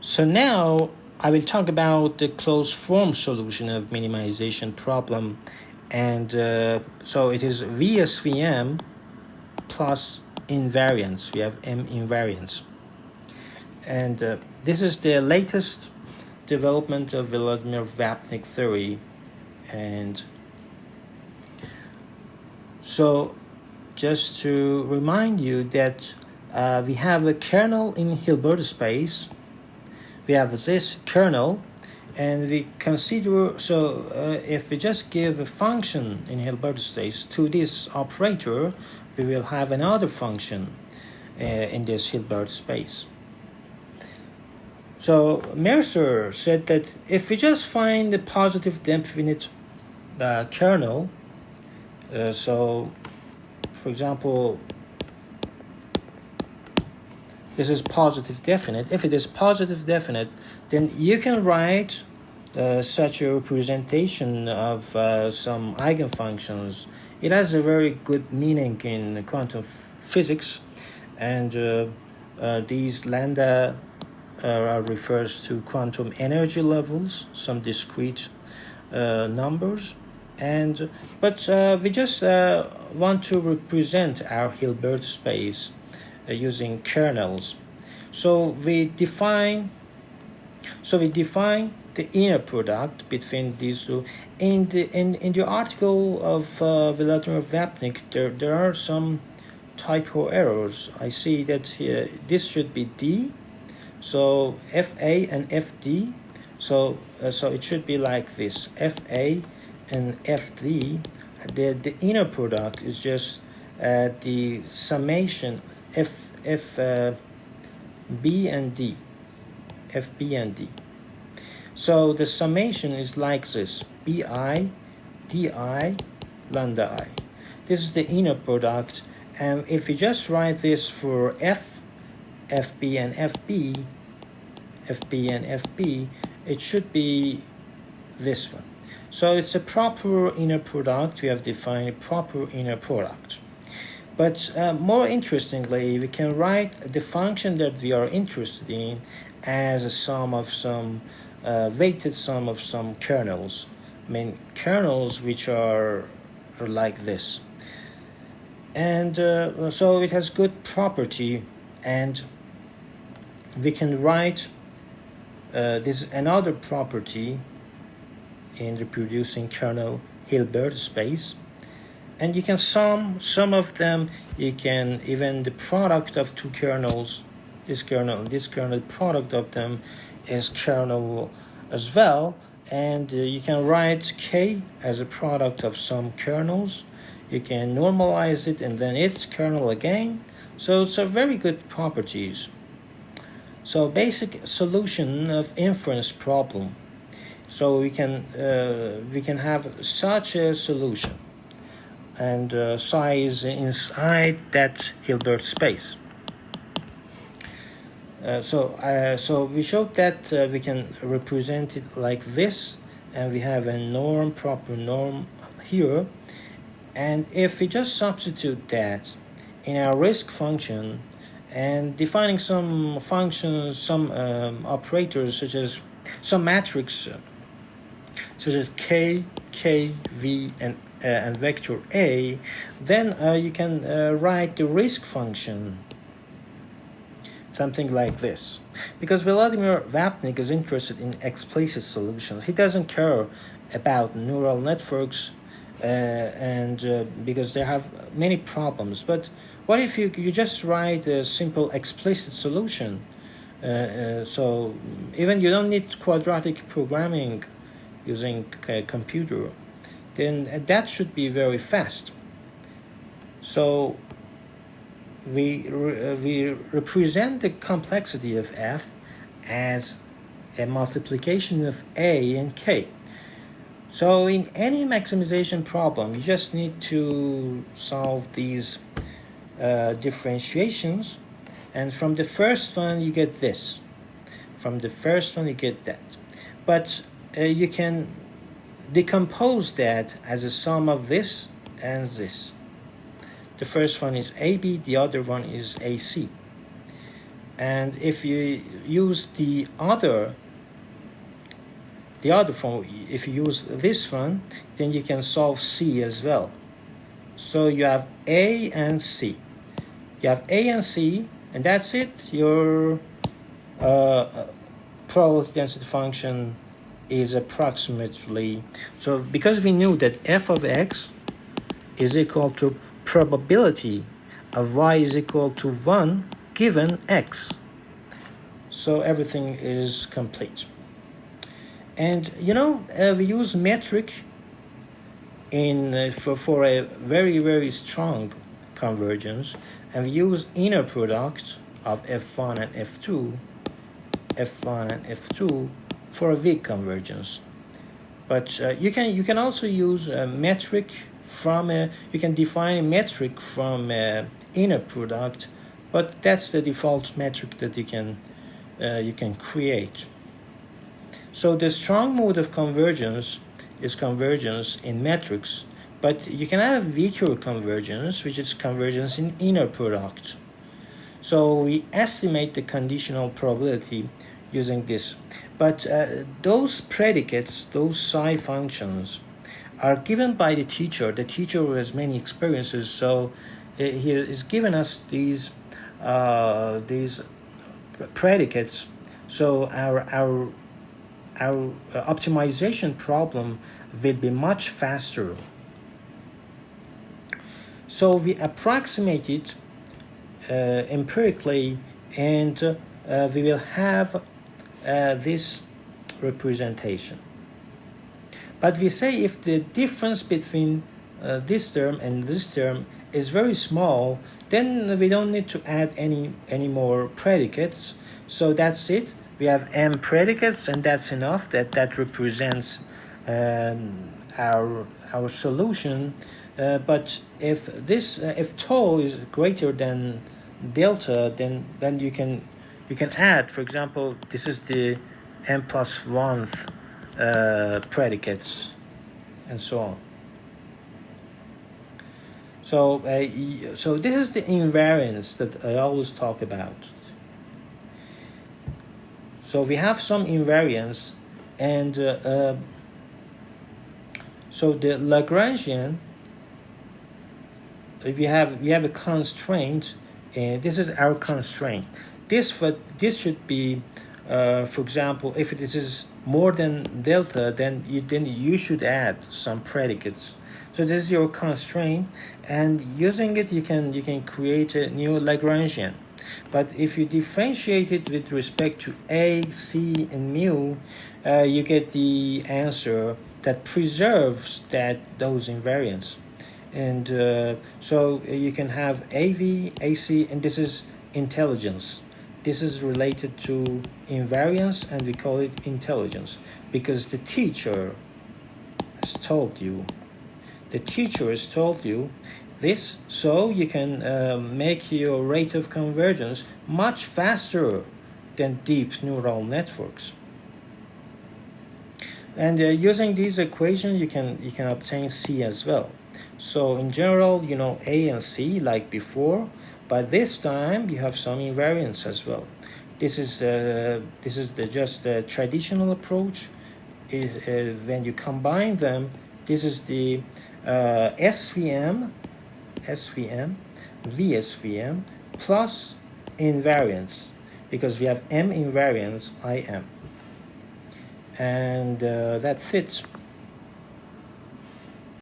So now I will talk about the closed form solution of minimization problem, and so it is VSVM plus invariants. We have M invariants, and this is the latest development of Vladimir Vapnik theory. And so just to remind you that we have a kernel in Hilbert space. We have this kernel, and we consider, if we just give a function in Hilbert space to this operator, we will have another function in this Hilbert space. So Mercer said that if we just find the positive definite kernel, so for example, this is positive definite. If it is positive definite, then you can write such a representation of some eigenfunctions. It has a very good meaning in quantum physics, and these lambda refers to quantum energy levels, some discrete numbers, but we just want to represent our Hilbert space using kernels. So we define the inner product between these two. In the article of Vladimir Vapnik, there are some typo errors. I see that here this should be D, so FA and FD. So it should be like this: FA and FD. The inner product is just the summation B and D, FB and D. So the summation is like this: BI, DI, lambda I. This is the inner product, and if we just write this for FB and FB, it should be this one. So it's a proper inner product. We have defined a proper inner product. But more interestingly, we can write the function that we are interested in as a sum of some weighted sum of some kernels. I mean, kernels which are like this. And so it has good property, and we can write this another property in reproducing kernel Hilbert space. And you can sum some of them. You can even the product of two kernels, this kernel product of them is kernel as well. And you can write K as a product of some kernels. You can normalize it, and then it's kernel again. So it's a very good properties. So basic solution of inference problem. So we can have such a solution, and size inside that Hilbert space. So we showed that we can represent it like this, and we have a norm, proper norm here. And if we just substitute that in our risk function and defining some functions, some operators, such as some matrix, such as K, V, and vector A, then you can write the risk function something like this. Because Vladimir Vapnik is interested in explicit solutions. He doesn't care about neural networks because they have many problems. But what if you just write a simple explicit solution? So even you don't need quadratic programming using a computer, then that should be very fast. So we represent the complexity of F as a multiplication of A and K. So in any maximization problem, you just need to solve these differentiations, and from the first one you get this, from the first one you get that. But you can decompose that as a sum of this and this. The first one is AB, the other one is AC. And if you use the other form, if you use this one, then you can solve C as well. So you have A and C. You have A and C, and that's it. Your probability density function is approximately, so because we knew that f of x is equal to probability of y is equal to 1 given x. So everything is complete. And we use metric in for a very, very strong convergence, and we use inner product of f1 and f2 for a weak convergence. But you can also use a metric from you can define a metric from inner product, but that's the default metric that you can create. So the strong mode of convergence is convergence in metrics, but you can have weaker convergence, which is convergence in inner product. So we estimate the conditional probability using this. But those predicates, those psi functions, are given by the teacher. The teacher has many experiences, so he is giving us these predicates. So our optimization problem will be much faster. So we approximate it empirically, and we will have this representation. But we say if the difference between this term and this term is very small, then we don't need to add any more predicates. So that's it. We have m predicates, and that's enough. That represents our solution. But if tau is greater than delta, then you can add. For example, this is the m plus 1th predicates, and so on. So this is the invariance that I always talk about. So we have some invariance, and so the Lagrangian, we have a constraint, and this is our constraint. This should be, for example, if it is more than delta, then you should add some predicates. So this is your constraint, and using it you can create a new Lagrangian. But if you differentiate it with respect to A, C, and mu, you get the answer that preserves those invariants. And so you can have AV, AC, and this is intelligence. This is related to invariance, and we call it intelligence because the teacher has told you. The teacher has told you this, so you can make your rate of convergence much faster than deep neural networks. And using these equations, you can obtain C as well. So in general, A and C like before, but this time you have some invariance as well. This is just the traditional approach. When you combine them, this is the SVM, VSVM plus invariance, because we have M invariance IM, and that fits.